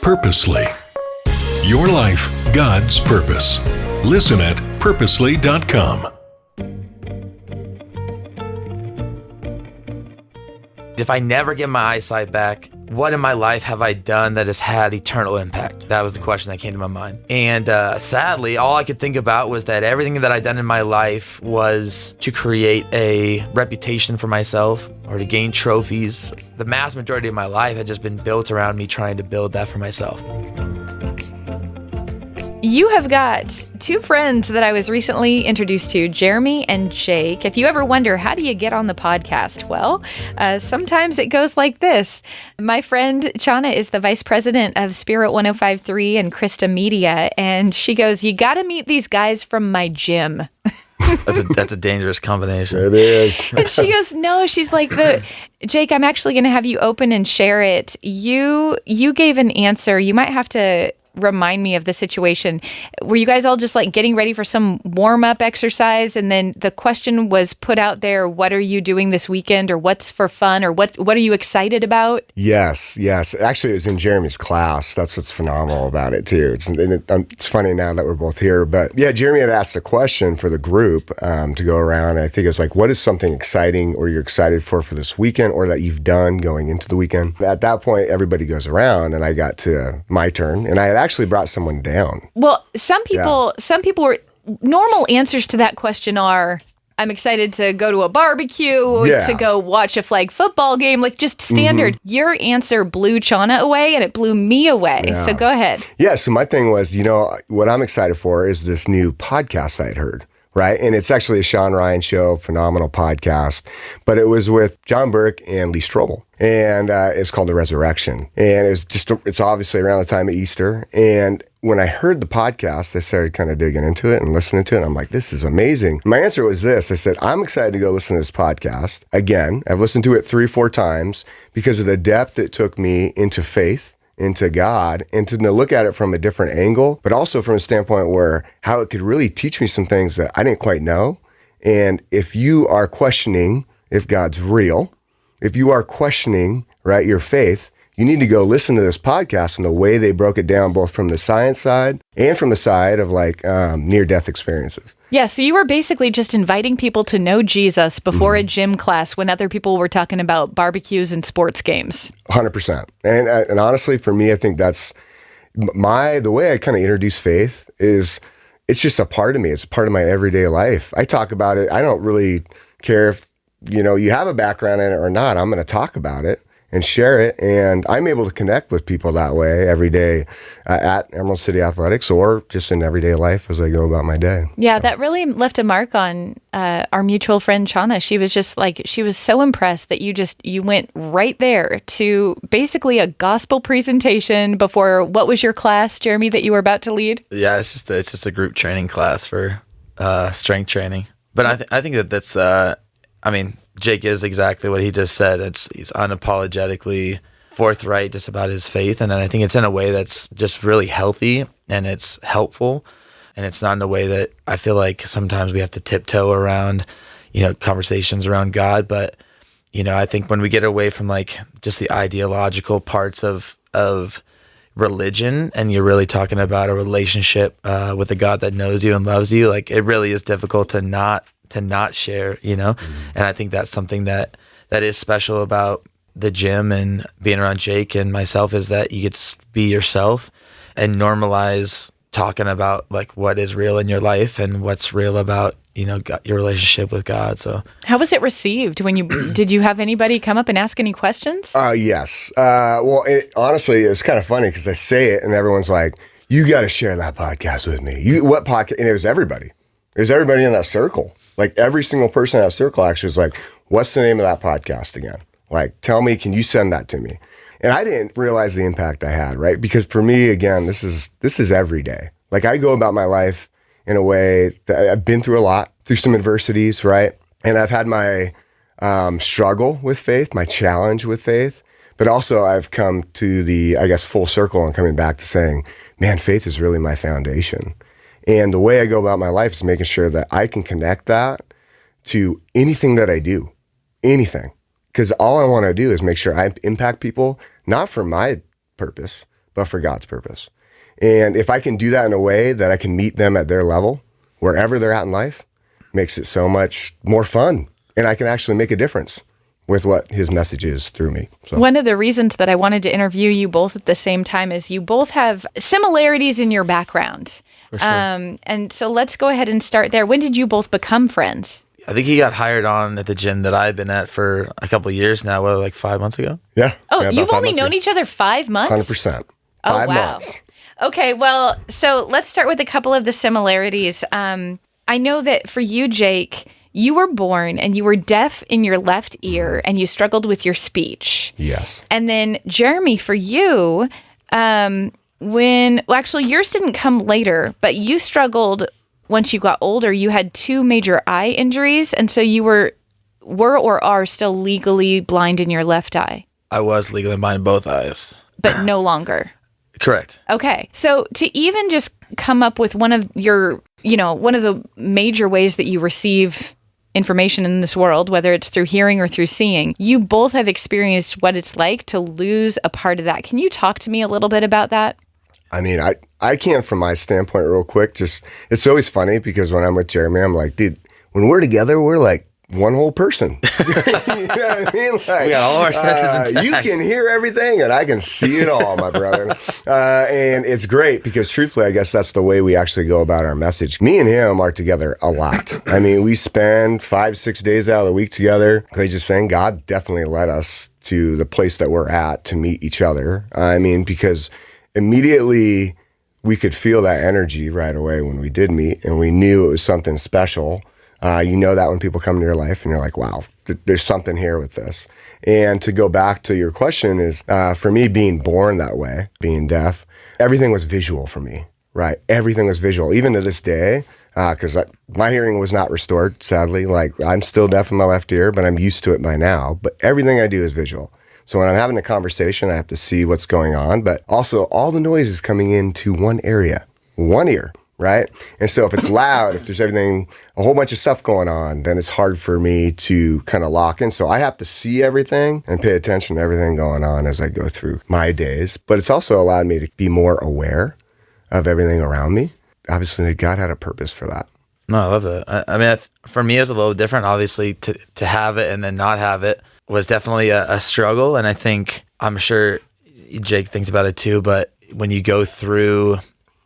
Purposely. Your life, God's purpose. Listen at purposely.com. If I never get my eyesight back, what in my life have I done that has had eternal impact? That was the question that came to my mind. And sadly, all I could think about was that everything that I'd done in my life was to create a reputation for myself or to gain trophies. The mass majority of my life had just been built around me trying to build that for myself. You have got two friends that I was recently introduced to, Jeremy and Jake. If you ever wonder, how do you get on the podcast? Well, sometimes it goes like this. My friend Chana is the vice president of Spirit 105.3 and Krista Media, and she goes, "You got to meet these guys from my gym." That's a dangerous combination. It is. And she goes, no, she's like, Jake, I'm actually going to have you open and share it. You gave an answer. You might have to remind me of the situation. Were you guys all just like getting ready for some warm-up exercise, and then the question was put out there, what are you doing this weekend, or what's for fun, or what are you excited about? Yes. Actually, it was in Jeremy's class. That's what's phenomenal about it, too. It's funny now that we're both here. But yeah, Jeremy had asked a question for the group to go around. I think it was like, what is something exciting or you're excited for this weekend, or that you've done going into the weekend? At that point, everybody goes around, and I got to my turn, and I had actually brought someone down. Well, some people were, normal answers to that question are, I'm excited to go to a barbecue, to go watch a flag football game, like just standard. Mm-hmm. Your answer blew Chana away, and it blew me away. Yeah. So go ahead. Yeah, so my thing was, what I'm excited for is this new podcast I'd heard. Right. And it's actually a Sean Ryan show, phenomenal podcast. But it was with John Burke and Lee Strobel. And it's called The Resurrection. And it's obviously around the time of Easter. And when I heard the podcast, I started kind of digging into it and listening to it. And I'm like, this is amazing. My answer was this. I said, I'm excited to go listen to this podcast. Again, I've listened to it 3-4 times because of the depth it took me into faith, into God, and to look at it from a different angle, but also from a standpoint where how it could really teach me some things that I didn't quite know. And if you are questioning if God's real, if you are questioning, right, your faith, you need to go listen to this podcast and the way they broke it down, both from the science side and from the side of like near-death experiences. Yeah, so you were basically just inviting people to know Jesus before a gym class when other people were talking about barbecues and sports games. 100%. And honestly, for me, I think that's the way I kind of introduce faith is it's just a part of me. It's a part of my everyday life. I talk about it. I don't really care if, you have a background in it or not. I'm going to talk about it and share it. And I'm able to connect with people that way every day at Emerald City Athletics or just in everyday life as I go about my day. Yeah, that really left a mark on our mutual friend Chana. She was just like, she was so impressed that you went right there to basically a gospel presentation before, what was your class, Jeremy, that you were about to lead? Yeah, it's just a group training class for strength training. But I think that's Jake is exactly what he just said. He's unapologetically forthright just about his faith. And I think it's in a way that's just really healthy and it's helpful. And it's not in a way that I feel like sometimes we have to tiptoe around, conversations around God. But, I think when we get away from like just the ideological parts of religion and you're really talking about a relationship with a God that knows you and loves you, like it really is difficult to not share, And I think that's something that is special about the gym and being around Jake and myself is that you get to be yourself and normalize talking about like what is real in your life and what's real about, your relationship with God. So how was it received when did you have anybody come up and ask any questions? Yes. Honestly, it was kind of funny because I say it and everyone's like, you got to share that podcast with me. What podcast? And it was everybody. It was everybody in that circle. Like every single person in that circle actually was like, what's the name of that podcast again? Like, tell me, can you send that to me? And I didn't realize the impact I had, right? Because for me, again, this is every day. Like I go about my life in a way that I've been through a lot, through some adversities, right? And I've had my struggle with faith, my challenge with faith, but also I've come to the, full circle and coming back to saying, man, faith is really my foundation. And the way I go about my life is making sure that I can connect that to anything that I do, anything. Because all I want to do is make sure I impact people, not for my purpose, but for God's purpose. And if I can do that in a way that I can meet them at their level, wherever they're at in life, makes it so much more fun. And I can actually make a difference with what his message is through me. So. One of the reasons that I wanted to interview you both at the same time is you both have similarities in your background. For sure. And so let's go ahead and start there. When did you both become friends? I think he got hired on at the gym that I've been at for a couple of years now. What, like 5 months ago? Yeah. Oh, yeah, about you've 5 only months known ago. each other 5 months? 100%. Oh, 5 wow. months. Okay, well, so let's start with a couple of the similarities. I know that for you, Jake, you were born and you were deaf in your left ear and you struggled with your speech. Yes. And then Jeremy, for you, actually yours didn't come later, but you struggled once you got older. You had 2 major eye injuries, and so you were or are still legally blind in your left eye, I was legally blind in both eyes. but no longer. Correct. Okay. So to even just come up with one of your, one of the major ways that you receive information in this world, whether it's through hearing or through seeing, you both have experienced what it's like to lose a part of that. Can you talk to me a little bit about that? I mean, I can, from my standpoint, real quick, it's always funny because when I'm with Jeremy, I'm like, dude, when we're together, we're like one whole person. You know what I mean? Like, We got all of our senses intact. You can hear everything and I can see it all, my brother. And it's great because truthfully, I guess that's the way we actually go about our message. Me and him are together a lot. I mean, we spend 5-6 days out of the week together. Crazy saying, God definitely led us to the place that we're at to meet each other. I mean, because immediately we could feel that energy right away when we did meet, and we knew it was something special. You know that when people come into your life and you're like, wow, there's something here with this. And to go back to your question is, for me, being born that way, being deaf, everything was visual for me, right? Everything was visual, even to this day, because my hearing was not restored, sadly. Like, I'm still deaf in my left ear, but I'm used to it by now. But everything I do is visual. So when I'm having a conversation, I have to see what's going on, but also all the noise is coming into one area, one ear. Right? And so if it's loud, if there's everything, a whole bunch of stuff going on, then it's hard for me to kind of lock in. So I have to see everything and pay attention to everything going on as I go through my days. But it's also allowed me to be more aware of everything around me. Obviously, God had a purpose for that. No, I love that. I mean, for me, it was a little different. Obviously, to have it and then not have it was definitely a struggle. And I'm sure Jake thinks about it too, but when you go through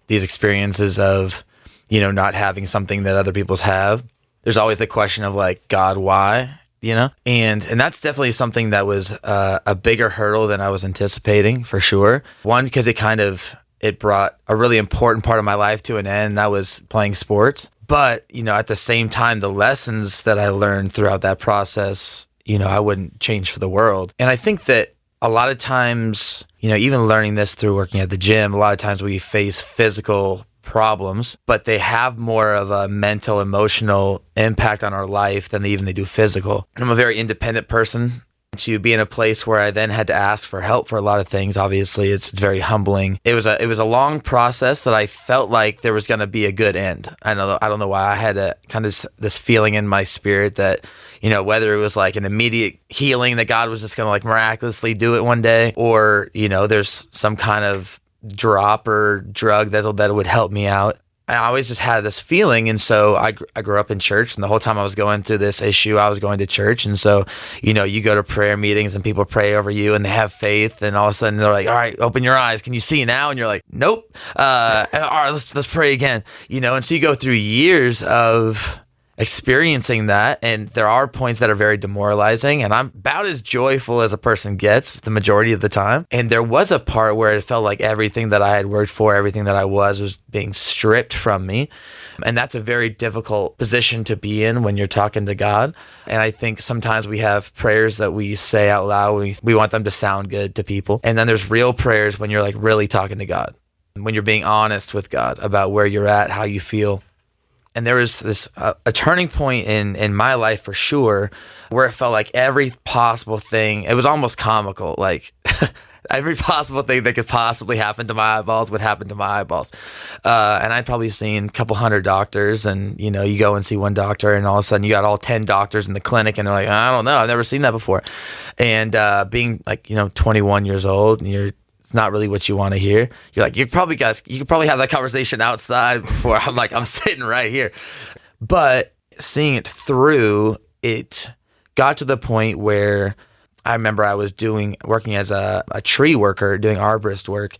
these experiences of, not having something that other people's have, there's always the question of like, God, why? And that's definitely something that was a bigger hurdle than I was anticipating, for sure. One, because it brought a really important part of my life to an end. That was playing sports. But, at the same time, the lessons that I learned throughout that process, I wouldn't change for the world. And I think that a lot of times, even learning this through working at the gym, a lot of times we face physical problems, but they have more of a mental, emotional impact on our life than they do physical. I'm a very independent person. To be in a place where I then had to ask for help for a lot of things, obviously, it's very humbling. It was a long process that I felt like there was going to be a good end. I don't know why I had a kind of this feeling in my spirit that, whether it was like an immediate healing that God was just going to like miraculously do it one day, or, there's some kind of drop or drug that would help me out. I always just had this feeling. And so I grew up in church, and the whole time I was going through this issue, I was going to church. And so, you go to prayer meetings and people pray over you and they have faith, and all of a sudden they're like, all right, open your eyes. Can you see now? And you're like, nope. All right, let's pray again. And so you go through years of experiencing that, and there are points that are very demoralizing, and I'm about as joyful as a person gets the majority of the time. And there was a part where it felt like everything that I had worked for, everything that I was being stripped from me. And that's a very difficult position to be in when you're talking to God. And I think sometimes we have prayers that we say out loud, we want them to sound good to people. And then there's real prayers when you're like really talking to God, when you're being honest with God about where you're at, how you feel. And there was this a turning point in my life, for sure, where it felt like every possible thing, it was almost comical, like every possible thing that could possibly happen to my eyeballs would happen to my eyeballs. And I'd probably seen a couple hundred doctors, and, you go and see one doctor, and all of a sudden you got all 10 doctors in the clinic, and they're like, I don't know, I've never seen that before. And being like, 21 years old, and you're it's not really what you want to hear. You're like, you could probably have that conversation outside before. I'm like, I'm sitting right here. But seeing it through, it got to the point where I remember I was working as a tree worker, doing arborist work,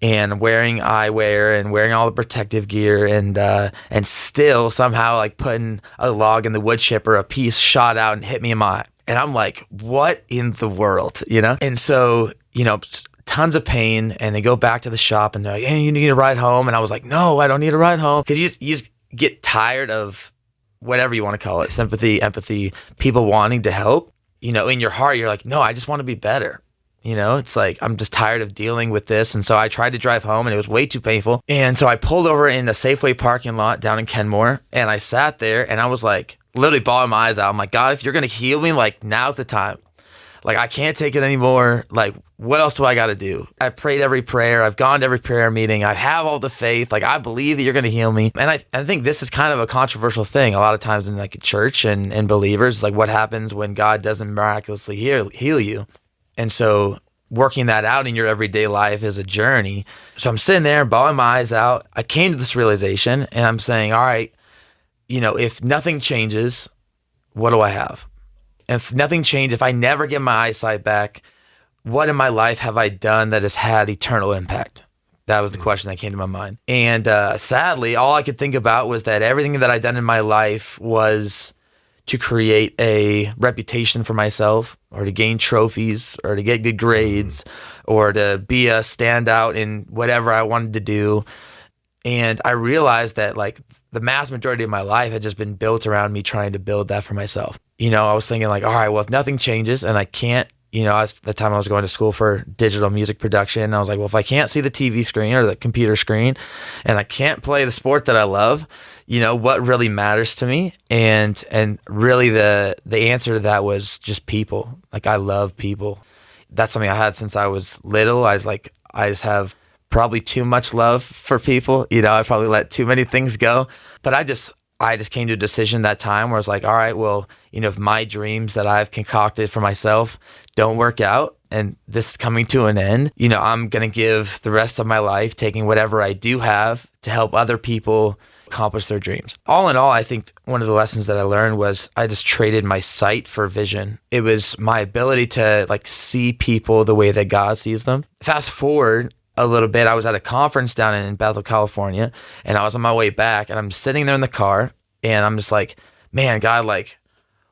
and wearing eyewear and wearing all the protective gear, and still somehow like putting a log in the wood chipper, a piece shot out and hit me in my eye. And I'm like, what in the world, you know? And so, you know, tons of pain, and they go back to the shop and they're like, hey, you need a ride home. And I was like, no, I don't need a ride home. Because you just get tired of whatever you want to call it, sympathy, empathy, people wanting to help. You know, in your heart, you're like, no, I just want to be better. You know, it's like, I'm just tired of dealing with this. And so I tried to drive home and it was way too painful. And so I pulled over in a Safeway parking lot down in Kenmore, and I sat there and I was like, literally bawling my eyes out. I'm like, God, if you're going to heal me, like, now's the time. Like, I can't take it anymore. Like, what else do I got to do? I prayed every prayer. I've gone to every prayer meeting. I have all the faith. Like, I believe that you're going to heal me. And I think this is kind of a controversial thing a lot of times in like a church and believers, like what happens when God doesn't miraculously heal you. And so working that out in your everyday life is a journey. So I'm sitting there bawling my eyes out. I came to this realization and I'm saying, all right, you know, if nothing changes, what do I have? If nothing changed, if I never get my eyesight back, what in my life have I done that has had eternal impact? That was the question that came to my mind. And sadly, all I could think about was that everything that I'd done in my life was to create a reputation for myself, or to gain trophies, or to get good grades, or to be a standout in whatever I wanted to do. And I realized that like the mass majority of my life had just been built around me trying to build that for myself. You know, I was thinking like, all right, well, if nothing changes and I can't, you know, at the time I was going to school for digital music production. I was like, well, if I can't see the TV screen or the computer screen and I can't play the sport that I love, you know, what really matters to me? And really the answer to that was just people. Like, I love people. That's something I had since I was little. I just have probably too much love for people. You know, I probably let too many things go. But I just came to a decision that time where I was like, all right, well, you know, if my dreams that I've concocted for myself don't work out and this is coming to an end, you know, I'm going to give the rest of my life taking whatever I do have to help other people accomplish their dreams. All in all, I think one of the lessons that I learned was I just traded my sight for vision. It was my ability to like see people the way that God sees them. Fast forward a little bit, I was at a conference down in Bethel, California, and I was on my way back, and I'm sitting there in the car, and I'm just like, man, God, like,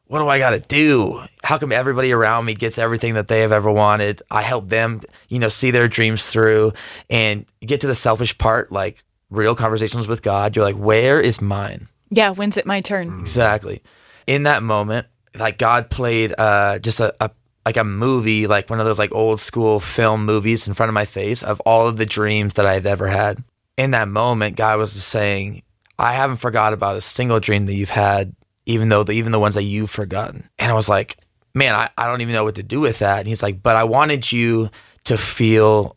what do I got to do? How come everybody around me gets everything that they have ever wanted? I help them, you know, see their dreams through, and you get to the selfish part, like real conversations with God. You're like, where is mine? Yeah, when's it my turn? Exactly. In that moment, like God played just a movie, like one of those like old school film movies in front of my face of all of the dreams that I've ever had. In that moment, God was just saying, I haven't forgot about a single dream that you've had, even the ones that you've forgotten. And I was like, man, I don't even know what to do with that. And he's like, but I wanted you to feel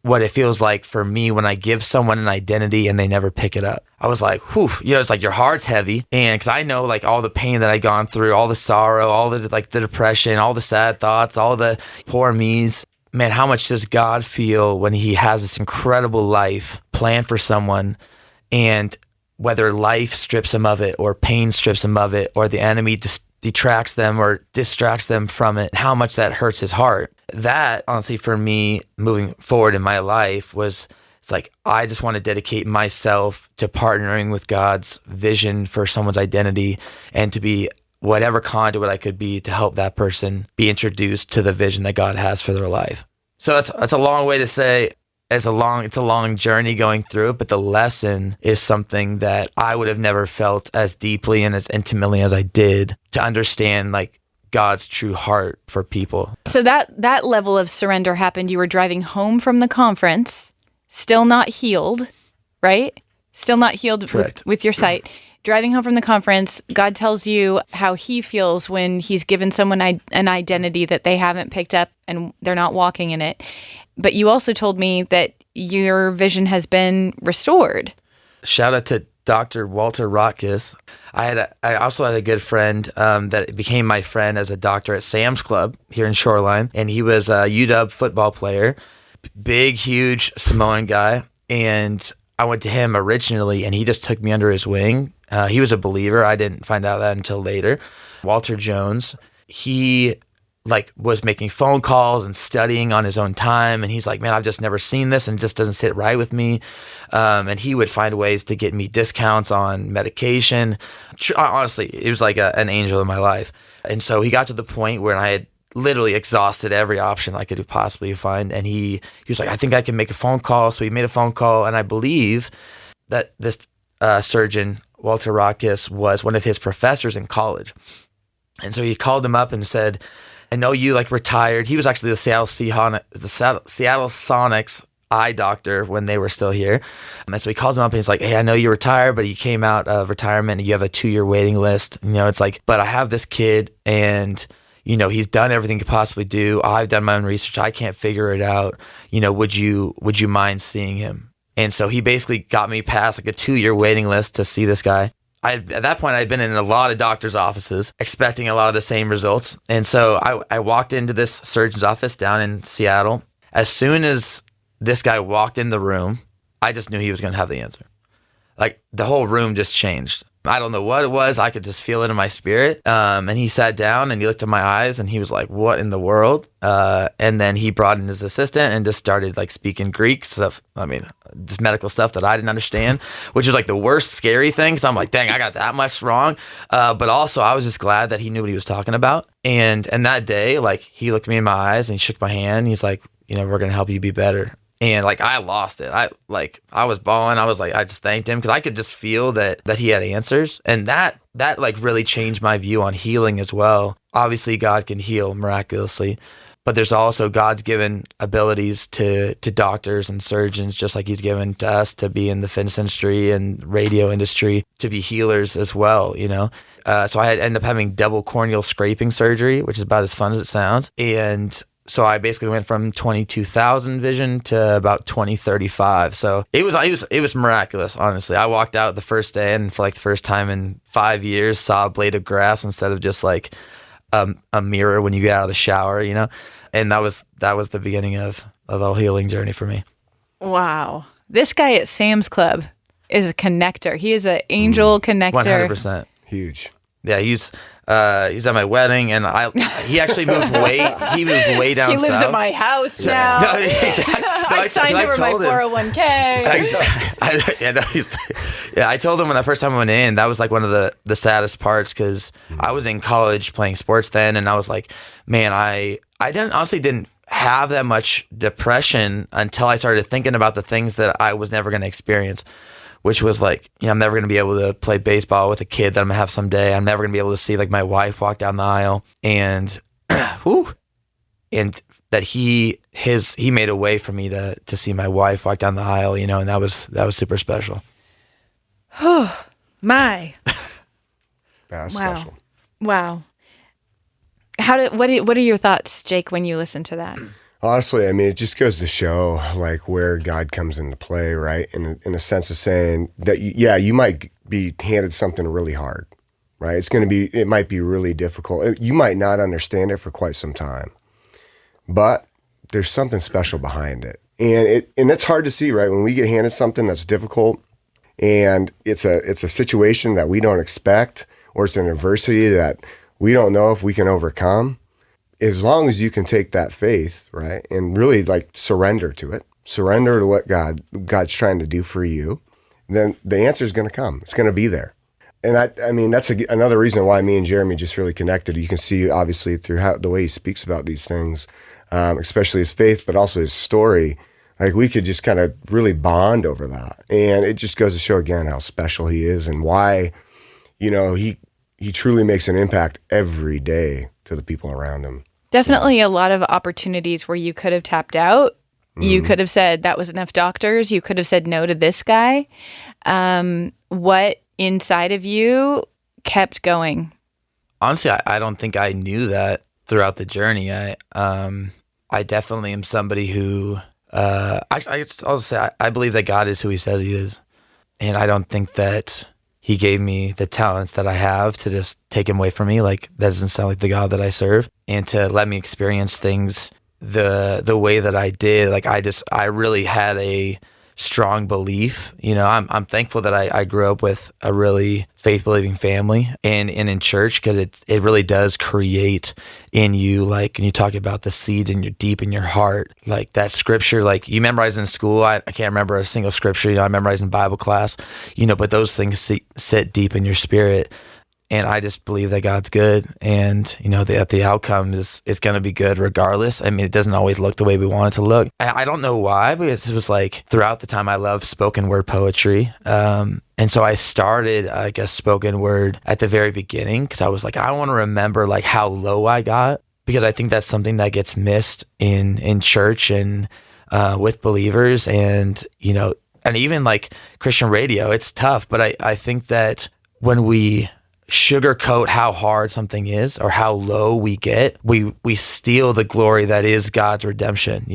what it feels like for me when I give someone an identity and they never pick it up. I was like, whew, you know, it's like your heart's heavy. And because I know like all the pain that I'd gone through, all the sorrow, all the like the depression, all the sad thoughts, all the poor me's. Man, how much does God feel when he has this incredible life planned for someone, and whether life strips him of it or pain strips him of it or the enemy just detracts them or distracts them from it, how much that hurts his heart. That, honestly, for me, moving forward in my life was, it's like, I just want to dedicate myself to partnering with God's vision for someone's identity and to be whatever conduit I could be to help that person be introduced to the vision that God has for their life. So that's a long way to say it's a long journey going through it, but the lesson is something that I would have never felt as deeply and as intimately as I did, to understand like God's true heart for people. So that level of surrender happened. You were driving home from the conference, still not healed, right? Still not healed with your sight. Driving home from the conference, God tells you how he feels when he's given someone an identity that they haven't picked up and they're not walking in it. But you also told me that your vision has been restored. Shout out to Dr. Walter Rotkus. I also had a good friend that became my friend as a doctor at Sam's Club here in Shoreline, and he was a UW football player big, huge Samoan guy. And I went to him originally, and he just took me under his wing. He was a believer. I didn't find out that until later. Walter Jones, he was making phone calls and studying on his own time. And he's like, man, I've just never seen this, and it just doesn't sit right with me. And he would find ways to get me discounts on medication. Honestly, it was like an angel in my life. And so he got to the point where I had literally exhausted every option I could possibly find. And he was like, I think I can make a phone call. So he made a phone call. And I believe that this surgeon, Walter Rockis, was one of his professors in college. And so he called him up and said, I know you retired. He was actually the Seattle Sonics eye doctor when they were still here. And so he calls him up and he's like, hey, I know you retired, but you came out of retirement and you have a 2-year waiting list. It's like, but I have this kid and, he's done everything he could possibly do. I've done my own research. I can't figure it out. Would you mind seeing him? And so he basically got me past a 2-year waiting list to see this guy. At that point, I'd been in a lot of doctors' offices expecting a lot of the same results. And so I walked into this surgeon's office down in Seattle. As soon as this guy walked in the room, I just knew he was going to have the answer. The whole room just changed. I don't know what it was. I could just feel it in my spirit. And he sat down and he looked at my eyes and he was like, what in the world? And then he brought in his assistant and just started speaking Greek stuff. Just medical stuff that I didn't understand, which was the worst scary thing. So I'm like, dang, I got that much wrong. But also I was just glad that he knew what he was talking about. And that day, he looked me in my eyes and he shook my hand. And he's like, we're going to help you be better. And I lost it. I was bawling. I was I just thanked him because I could just feel that he had answers. And that really changed my view on healing as well. Obviously God can heal miraculously, but there's also God's given abilities to doctors and surgeons, just like he's given to us to be in the fitness industry and radio industry, to be healers as well, So I had ended up having double corneal scraping surgery, which is about as fun as it sounds. And so I basically went from 22,000 vision to about 2035. So it was miraculous, honestly. I walked out the first day and for the first time in 5 years saw a blade of grass instead of just a mirror when you get out of the shower, And that was the beginning of the whole healing journey for me. Wow. This guy at Sam's Club is a connector. He is an angel connector. 100%. Huge. Yeah, he's at my wedding, and he actually moved way down south. He lives at my house now. No, exactly. I signed over my 401k. I told him when the first time I went in, that was one of the saddest parts because I was in college playing sports then, and I was like, man, I honestly didn't have that much depression until I started thinking about the things that I was never going to experience. Which was I'm never going to be able to play baseball with a kid that I'm going to have someday. I'm never going to be able to see my wife walk down the aisle. And, and that he made a way for me to see my wife walk down the aisle, and that was super special. Oh, my. That's wow. special. Wow. What are your thoughts, Jake, when you listen to that? Honestly, it just goes to show where God comes into play, right? In a sense of saying that, you might be handed something really hard, right? It might be really difficult. You might not understand it for quite some time, but there's something special behind it. And it's hard to see, right? When we get handed something that's difficult and it's a situation that we don't expect, or it's an adversity that we don't know if we can overcome. As long as you can take that faith, right, and really surrender to it, surrender to what God's trying to do for you, then the answer is going to come. It's going to be there. And that's another reason why me and Jeremy just really connected. You can see obviously through the way he speaks about these things, especially his faith, but also his story. We could just kind of really bond over that. And it just goes to show again how special he is and why, he truly makes an impact every day to the people around him. Definitely a lot of opportunities where you could have tapped out. You could have said that was enough doctors. You could have said no to this guy. What inside of you kept going? Honestly, I don't think I knew that throughout the journey. I definitely am somebody who I'll say I believe that God is who he says he is. And I don't think that he gave me the talents that I have to just take him away from me. That doesn't sound like the God that I serve. And to let me experience things the way that I did, like I really had a strong belief. I'm thankful that I grew up with a really faith-believing family and in church, because it really does create in you, like, when you talk about the seeds in your deep in your heart, like that scripture, like you memorize in school. I can't remember a single scripture, I memorized in Bible class, but those things sit deep in your spirit. And I just believe that God's good, and that the outcome is going to be good regardless. I mean, it doesn't always look the way we want it to look. I don't know why, but it was like throughout the time I loved spoken word poetry. And so I started, I guess, spoken word at the very beginning, because I was like, I want to remember like how low I got, because I think that's something that gets missed in church and with believers, and and even like Christian radio. It's tough, but I think that when we sugarcoat how hard something is or how low we get, we steal the glory that is God's redemption.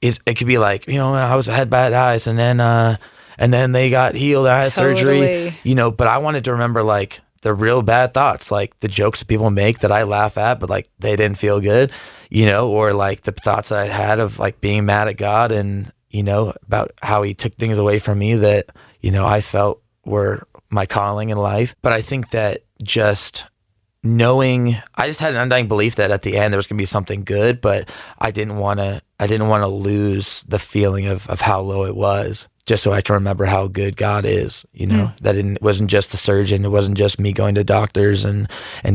It could be like, I had bad eyes, and then they got healed. I had surgery. But I wanted to remember like the real bad thoughts, like the jokes that people make that I laugh at, but like they didn't feel good, or like the thoughts that I had of like being mad at God, and about how He took things away from me that I felt were my calling in life. But I think that just knowing, I just had an undying belief that at the end there was going to be something good, but I didn't want to lose the feeling of how low it was, just so I can remember how good God is, that it wasn't just the surgeon. It wasn't just me going to doctors and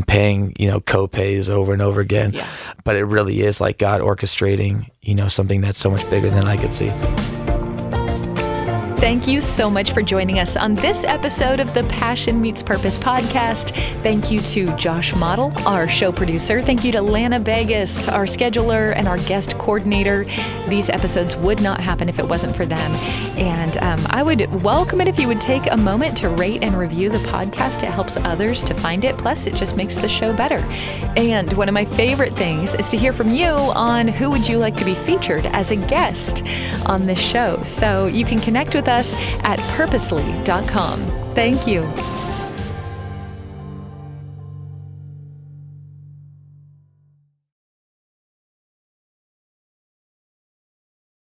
paying, co-pays over and over again, but it really is like God orchestrating, something that's so much bigger than I could see. Thank you so much for joining us on this episode of the Passion Meets Purpose podcast. Thank you to Josh Model, our show producer. Thank you to Lana Vegas, our scheduler and our guest coordinator. These episodes would not happen if it wasn't for them. And I would welcome it if you would take a moment to rate and review the podcast. It helps others to find it. Plus, it just makes the show better. And one of my favorite things is to hear from you on who would you like to be featured as a guest on this show. So you can connect with us at purposely.com. Thank you.